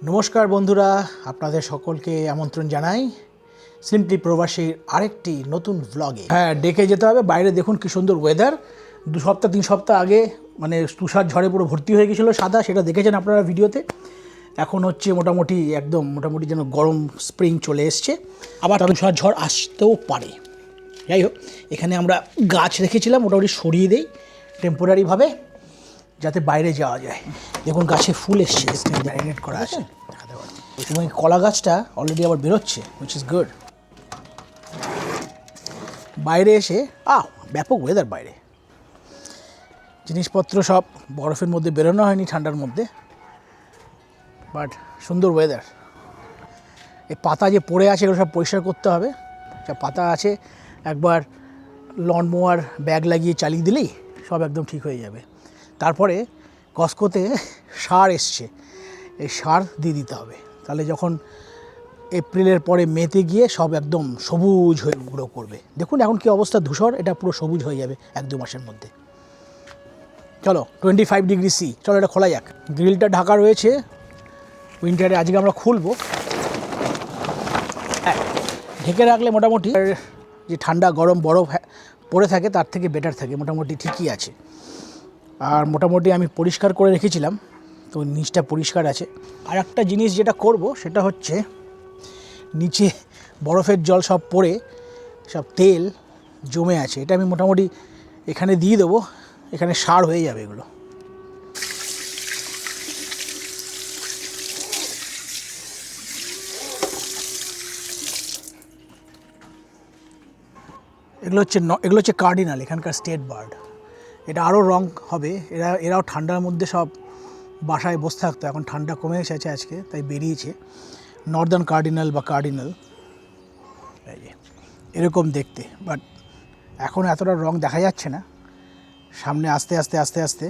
নমস্কার বন্ধুরা, আপনাদের সকলকে আমন্ত্রণ জানাই সিম্পলি প্রবাসীর আরেকটি নতুন ব্লগে। হ্যাঁ, ডেকে যেতে হবে। বাইরে দেখুন কি সুন্দর ওয়েদার। 2 সপ্তাহ 3 সপ্তাহ আগে মানে তুষার ঝড়ে পুরো ভর্তি হয়ে গেছিলো সাদা, সেটা দেখেছেন আপনারা ভিডিওতে। এখন হচ্ছে মোটামুটি যেন গরম স্প্রিং চলে এসছে। আবার তুষার ঝড় আসতেও পারে। যাই হোক, এখানে আমরা গাছ রেখেছিলাম, মোটামুটি সরিয়ে দেই টেম্পোরারিভাবে, যাতে বাইরে যাওয়া যায়। দেখুন গাছে ফুল এসছে, ম্যারিনেট করা আছে। এবং কলা গাছটা অলরেডি আবার বেরোচ্ছে, হুইচ ইজ গুড। বাইরে এসে ব্যাপক ওয়েদার বাইরে। জিনিসপত্র সব বরফের মধ্যে বেরোনো হয়নি ঠান্ডার মধ্যে, বাট সুন্দর ওয়েদার। এই পাতা যে পড়ে আছে এগুলো সব পরিষ্কার করতে হবে। যা পাতা আছে একবার লন মোয়ার ব্যাগ লাগিয়ে চালিয়ে দিলেই সব একদম ঠিক হয়ে যাবে। তারপরে কস্কোতে সার এসছে, এই সার দিয়ে দিতে হবে। তাহলে যখন এপ্রিলের পরে মেতে গিয়ে সব একদম সবুজ হয়ে গ্রো করবে। দেখুন এখন কি অবস্থা, ধূসর, এটা পুরো সবুজ হয়ে যাবে 1-2 মাসের মধ্যে। চলো 25 ডিগ্রি সি, চলো এটা খোলা যাক। গ্রিলটা ঢাকা রয়েছে উইন্টারে, আজকে আমরা খুলবো। ঢেকে রাখলে মোটামুটি যে ঠান্ডা গরম বরফ পড়ে থাকে তার থেকে বেটার থাকে, মোটামুটি ঠিকই আছে। আর মোটামুটি আমি পরিষ্কার করে রেখেছিলাম, তো নিচটা পরিষ্কার আছে। আর একটা জিনিস যেটা করব সেটা হচ্ছে নিচে বরফের জল সব পড়ে সব তেল জমে আছে, এটা আমি মোটামুটি এখানে দিয়ে দেবো, এখানে সার হয়ে যাবে এগুলো। এগুলো হচ্ছে কার্ডিনাল, এখানকার স্টেট বার্ড। এটা আরও রং হবে। এরাও ঠান্ডার মধ্যে সব বাসায় বসে থাকতো, এখন ঠান্ডা কমে এসেছে আজকে, তাই বেরিয়েছে। নর্দার্ন কার্ডিনাল বা কার্ডিনাল, এই যে এরকম দেখতে, বাট এখন এতটা রং দেখা যাচ্ছে না। সামনে আস্তে আস্তে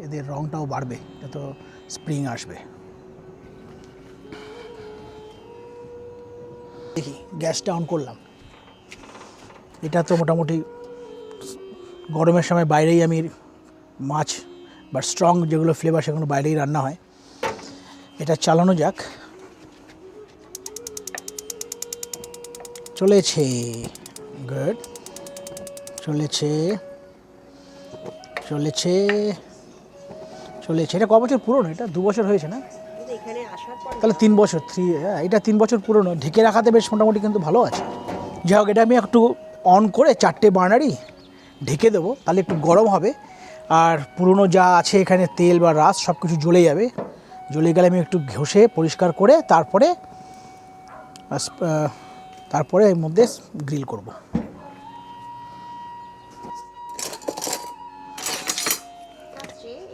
এদের রংটাও বাড়বে, যত স্প্রিং আসবে। দেখি গ্যাসটা অন করলাম। এটা তো মোটামুটি গরমের সময় বাইরেই আমি মাছ বা স্ট্রং যেগুলো ফ্লেভার সেগুলো বাইরেই রান্না হয়। এটা চালানো যাক। চলেছে, গুড, চলেছে। এটা ক বছর পুরনো? এটা 2 বছর হয়েছে না? তাহলে 3 বছর। এটা 3 বছর পুরনো। ঢেকে রাখাতে বেশ মোটামুটি কিন্তু ভালো আছে। যাই হোক, এটা আমি একটু অন করে 4টে বার্নারই ঢেকে দেবো, তাহলে একটু গরম হবে। আর পুরনো যা আছে এখানে তেল বা রাস সব কিছু জ্বলে যাবে। জ্বলে গেলে আমি একটু ঘষে পরিষ্কার করে তারপরে এর মধ্যে গ্রিল করব।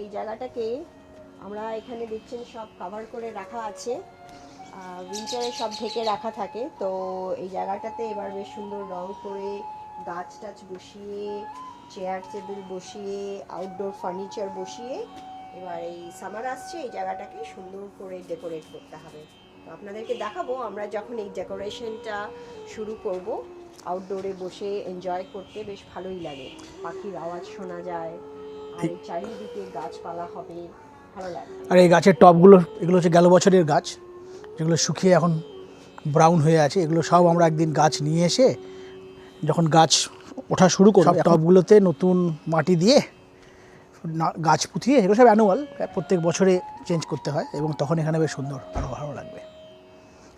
এই জায়গাটাকে আমরা এখানে দেখছেন সব কভার করে রাখা আছে, উইন্টারে সব ঢেকে রাখা থাকে। তো এই জায়গাটাতে এবার বেশ সুন্দর রং করে গাছ টাছ বসিয়ে, চেয়ার টেবিল বসিয়ে, আউটডোর ফার্নিচার বসিয়ে এবার এই সামার আসছে, এই জায়গাটাকে সুন্দর করে ডেকোরেট করতে হবে। তো আপনাদেরকে দেখাবো আমরা যখন এই ডেকোরেশনটা শুরু করব। আউটডোরে বসে এনজয় করতে বেশ ভালোই লাগে, পাখির আওয়াজ শোনা যায়, আর চারিদিকে গাছপালা হবে, ভালো লাগে। আর এই গাছের টবগুলো, এগুলো হচ্ছে গেল বছরের গাছ, যেগুলো শুকিয়ে এখন ব্রাউন হয়ে আছে। এগুলো সব আমরা একদিন গাছ নিয়ে এসে যখন গাছ ওঠা শুরু করব, টবগুলোতে নতুন মাটি দিয়ে গাছ পুঁতিয়ে, এগুলো সব অ্যানুয়াল, প্রত্যেক বছরে চেঞ্জ করতে হয়, এবং তখন এখানে বেশ সুন্দর, আরও ভালো লাগবে।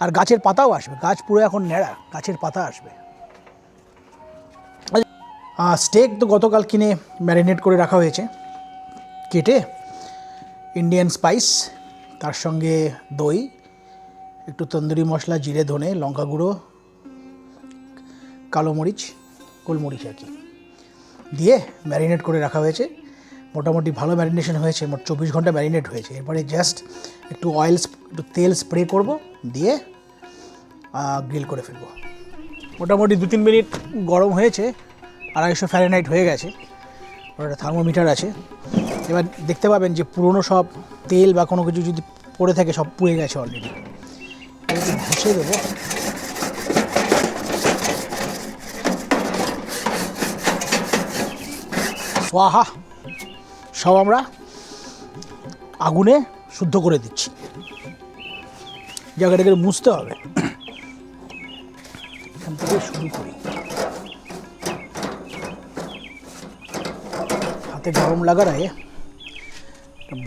আর গাছের পাতাও আসবে, গাছ পুরো এখন ন্যাড়া, গাছের পাতা আসবে। স্টেক তো গতকাল কিনে ম্যারিনেট করে রাখা হয়েছে, কেটে ইন্ডিয়ান স্পাইস, তার সঙ্গে দই, একটু তন্দুরি মশলা, জিরে ধনে লঙ্কা গুঁড়ো, কালো মরিচ, গোলমরিচ আর কি দিয়ে ম্যারিনেট করে রাখা হয়েছে। মোটামুটি ভালো ম্যারিনেশন হয়েছে, মোট 24 ঘন্টা ম্যারিনেট হয়েছে। এরপরে জাস্ট একটু তেল স্প্রে করব, দিয়ে গ্রিল করে ফেলবো। মোটামুটি 2-3 মিনিট গরম হয়েছে, 250 ফ্যারেনহাইট হয়ে গেছে। ওটা থার্মোমিটার আছে। এবার দেখতে পাবেন যে পুরনো সব তেল বা কোনো কিছু যদি পড়ে থাকে সব পুড়ে গেছে অলরেডি। ঘষে দেবো। ওয়াহা, সব আমরা আগুনে শুদ্ধ করে দিচ্ছি। জায়গাটাকে মুছতে হবে। এখান থেকে শুরু করি। হাতে গরম লাগার আগে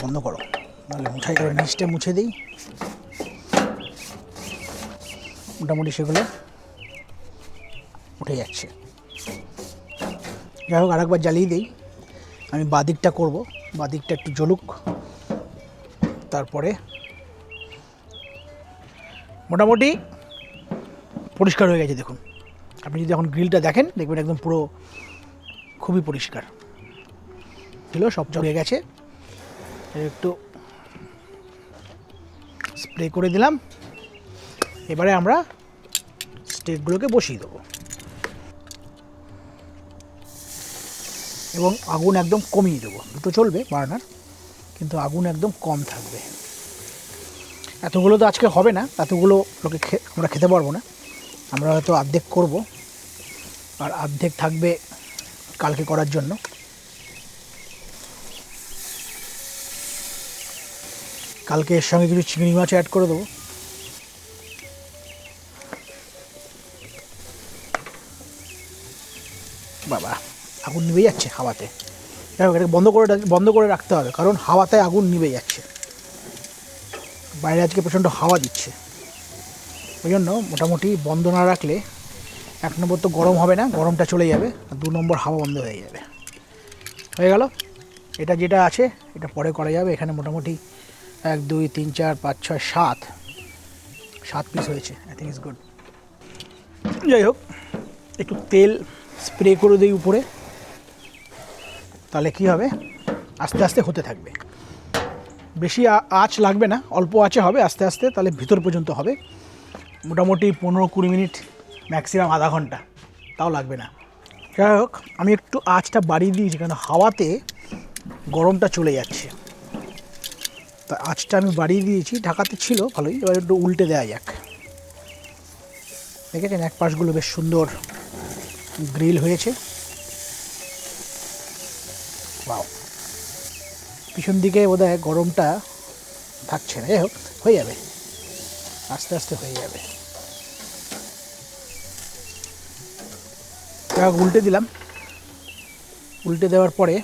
বন্ধ করো, নাহলে মুছাই করে নিচটা মুছে দিই। মোটামুটি সেগুলো উঠে যাচ্ছে। যাই হোক, আরেকবার জ্বালিয়ে দিই। আমি বাদিকটা করব, বাদিকটা একটু জ্বলুক, তারপরে মোটামুটি পরিষ্কার হয়ে গেছে। দেখুন, আপনি যদি এখন গ্রিলটা দেখেন, দেখবেন একদম পুরো খুবই পরিষ্কার ছিল, সব জড়িয়ে গেছে। একটু স্প্রে করে দিলাম। এবারে আমরা স্টেকগুলোকে বসিয়ে দেবো এবং আগুন একদম কমিয়ে দেবো। দুটো চলবে বার্নার, কিন্তু আগুন একদম কম থাকবে। এতগুলো তো আজকে হবে না, এতগুলো লোকে আমরা খেতে পারবো না। আমরা হয়তো অর্ধেক করব, আর অর্ধেক থাকবে কালকে করার জন্য। কালকে এর সঙ্গে কিছু চিংড়ি মাছ অ্যাড করে দেবো। বাবা, আগুন নিভে যাচ্ছে হাওয়াতে। যাই হোক, এটাকে বন্ধ করে রাখতে হবে, কারণ হাওয়াতে আগুন নিভে যাচ্ছে। বাইরে আজকে প্রচণ্ড হাওয়া দিচ্ছে, ওই জন্য মোটামুটি বন্ধ না রাখলে 1 নম্বর তো গরম হবে না, গরমটা চলে যাবে, আর 2 নম্বর হাওয়া বন্ধ হয়ে যাবে। হয়ে গেল। এটা যেটা আছে এটা পরে করা যাবে। এখানে মোটামুটি 1 2 3 4 5 6 7 পিস হয়েছে। I think it's good. যাই হোক, একটু তেল স্প্রে করে দিই উপরে, তাহলে কি হবে, আস্তে আস্তে হতে থাকবে। বেশি আঁচ লাগবে না, অল্প আঁচে হবে আস্তে আস্তে, তাহলে ভিতর পর্যন্ত হবে। মোটামুটি 15-20 মিনিট, ম্যাক্সিমাম আধা ঘন্টা, তাও লাগবে না। যাই হোক, আমি একটু আঁচটা বাড়িয়ে দিয়েছি, কারণ হাওয়াতে গরমটা চলে যাচ্ছে। তা আঁচটা আমি বাড়িয়ে দিয়েছি, ঢাকাতে ছিল ভালোই। এবার একটু উল্টে দেওয়া যাক। দেখেছেন, এক পাশগুলো বেশ সুন্দর গ্রিল হয়েছে। বাও, পিছন দিকে বোধহয় গরমটা থাকছে না। যাই হোক, হয়ে যাবে, আস্তে আস্তে হয়ে যাবে। উল্টে দিলাম। উল্টে দেওয়ার পরে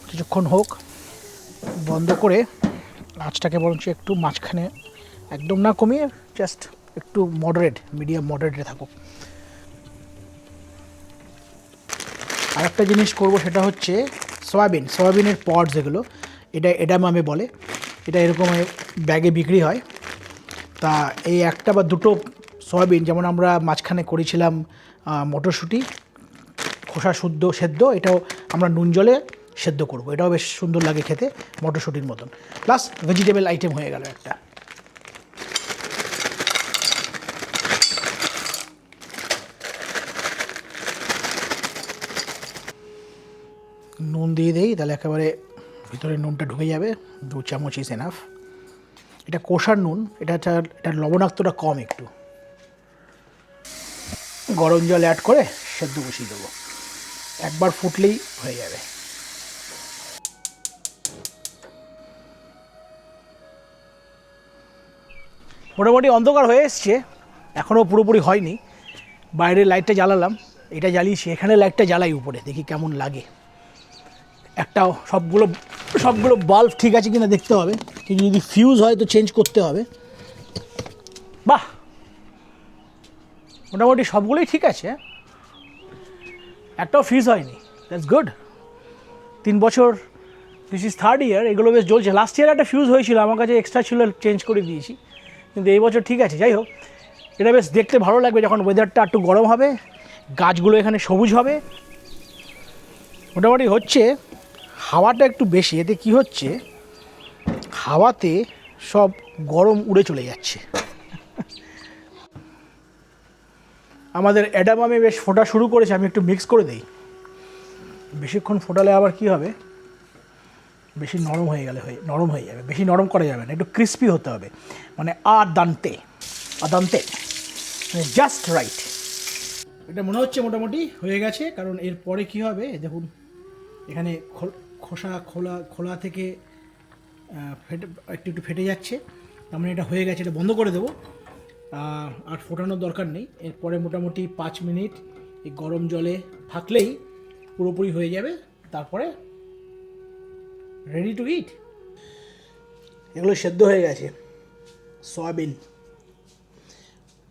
কিছুক্ষণ হোক, বন্ধ করে আঁচটাকে বরঞ্চ একটু মাঝখানে, একদম না কমিয়ে, জাস্ট একটু মিডিয়াম মডারেটে থাকুক। আর একটা জিনিস করব, সেটা হচ্ছে সয়াবিনের পডস, যেগুলো এটা এডামামে বলে। এটা এরকম ব্যাগে বিক্রি হয়। তা এই একটা বা দুটো সয়াবিন, যেমন আমরা মাঝখানে করেছিলাম মটরশুঁটি খোসা সেদ্ধ, এটাও আমরা নুন জলে সেদ্ধ করব। এটাও বেশ সুন্দর লাগে খেতে, মটরশুঁটির মতন। প্লাস ভেজিটেবল আইটেম হয়ে গেল একটা। নুন দিয়ে দিই, তাহলে একেবারে ভিতরে নুনটা ঢুকে যাবে। 2 চামচ ইজ এনাফ। এটা কষার নুন, এটার লবণাক্তটা কম একটু। গরম জল অ্যাড করে সেদ্ধ বসিয়ে দেবো, একবার ফুটলেই হয়ে যাবে। মোটামুটি অন্ধকার হয়ে এসছে, এখনও পুরোপুরি হয়নি। বাইরে লাইটটা জ্বালালাম, এটা জ্বালিয়েছি, এখানে লাইটটা জ্বালাই উপরে, দেখি কেমন লাগে। একটা সবগুলো বাল্ব ঠিক আছে কিনা দেখতে হবে, কিন্তু যদি ফিউজ হয় তো চেঞ্জ করতে হবে। বাহ, মোটামুটি সবগুলোই ঠিক আছে, একটাও ফিউজ হয়নি। That's good. 3 বছর, দিস ইজ 3rd ইয়ার, এগুলো বেশ জ্বলছে। লাস্ট ইয়ার একটা ফিউজ হয়েছিল, আমার কাছে এক্সট্রা ছিল, চেঞ্জ করে দিয়েছি, কিন্তু এই বছর ঠিক আছে। যাই হোক, এটা বেশ দেখতে ভালো লাগবে যখন ওয়েদারটা একটু গরম হবে, গাছগুলো এখানে সবুজ হবে। মোটামুটি হচ্ছে। হাওয়াটা একটু বেশি, এতে কি হচ্ছে, হাওয়াতে সব গরম উড়ে চলে যাচ্ছে। আমাদের এডামামে বেশ ফোটা শুরু করেছে, আমি একটু মিক্স করে দিই। বেশিক্ষণ ফোটালে আবার কি হবে, বেশি নরম হয়ে যাবে। বেশি নরম করা যাবে না, একটু ক্রিস্পি হতে হবে, মানে আদান্তে মানে জাস্ট রাইট। এটা মনে হচ্ছে মোটামুটি হয়ে গেছে, কারণ এরপরে কি হবে দেখুন, এখানে খোলা থেকে একটু ফেটে যাচ্ছে। আমরা এটা হয়ে গেছে, এটা বন্ধ করে দেবো। আর ফোটানোর দরকার নেই। এরপরে মোটামুটি 5 মিনিট এই গরম জলে থাকলেই পুরোপুরি হয়ে যাবে। তারপরে রেডি টু ইট। এগুলো সেদ্ধ হয়ে গেছে, সয়াবিন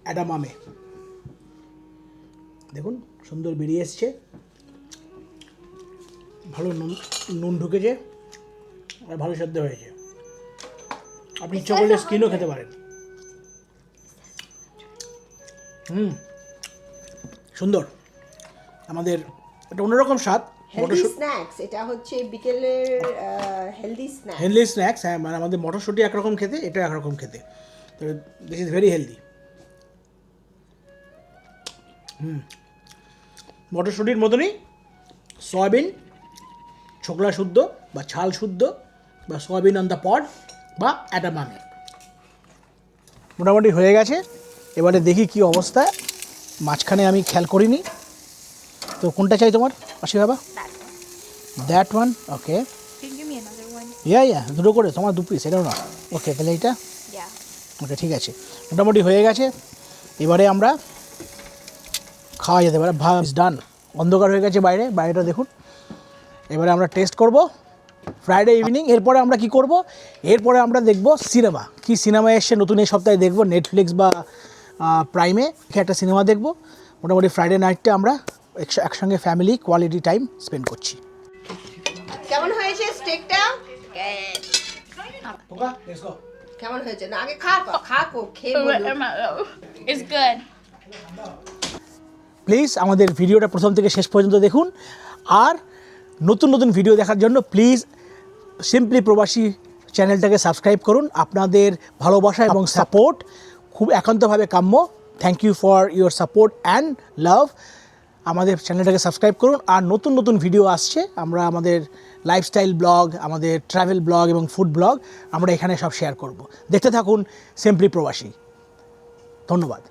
অ্যাডামামে দেখুন সুন্দর বেরিয়ে এসছে, ভালো নুন ঢুকেছে আর ভালো সেদ্ধ হয়েছে। আপনি ইচ্ছা করলে স্কিনও খেতে পারেন। সুন্দর, আমাদের এটা অন্যরকম স্বাদ। হেলদি স্ন্যাক্স, এটা হচ্ছে বিকেলের হেলদি স্ন্যাক্স। হেলদি স্ন্যাক্স, হ্যাঁ, মানে আমাদের মটরশুঁটি একরকম খেতে, এটা একরকম খেতে, তো দিস ইজ ভেরি হেলদি। মটরশুঁটির মতনই সয়াবিন ছোকলা শুদ্ধ বা ছাল শুদ্ধ বা সয়াবিন অন দ্য পড বা অ্যাডামামে। মোটামুটি হয়ে গেছে। এবারে দেখি কি অবস্থা। মাঝখানে আমি খেয়াল করিনি, তো কোনটা চাই তোমার আশি বাবা? That one, okay. Can you give me another one? ইয়া দুটো করে, তোমার 2 পিস, এটাও না। ওকে, তাহলে এইটা Yeah. ওকে, ঠিক আছে। মোটামুটি হয়ে গেছে। এবারে আমরা খাওয়া যেতে পারে। ডান। অন্ধকার হয়ে গেছে বাইরে, বাইরেটা দেখুন। এবারে আমরা টেস্ট করব ফ্রাইডে ইভিনিং। এরপরে আমরা কি করব? এরপরে আমরা দেখব সিনেমা। কি সিনেমা এসছে নতুন এই সপ্তাহে দেখব, নেটফ্লিক্স বা প্রাইমে একটা সিনেমা দেখব। মোটামুটি ফ্রাইডে নাইটটা আমরা একসঙ্গে ফ্যামিলি কোয়ালিটি টাইম স্পেন্ড করছি। কেমন হয়েছে স্টেকটা? কেমন হয়েছে? না আগে খা খেয়ে বলুন। It's good. প্লিজ আমাদের ভিডিওটা প্রথম থেকে শেষ পর্যন্ত দেখুন। আর নতুন নতুন ভিডিও দেখার জন্য প্লিজ সিম্পলি প্রবাসী চ্যানেলটাকে সাবস্ক্রাইব করুন। আপনাদের ভালোবাসা এবং সাপোর্ট খুব একান্তভাবে কাম্য। Thank you for your support and love. আমাদের চ্যানেলটাকে সাবস্ক্রাইব করুন। আর নতুন নতুন ভিডিও আসছে, আমরা আমাদের লাইফস্টাইল ব্লগ, আমাদের ট্রাভেল ব্লগ এবং ফুড ব্লগ আমরা এখানে সব শেয়ার করব। দেখতে থাকুন সিম্পলি প্রবাসী। ধন্যবাদ।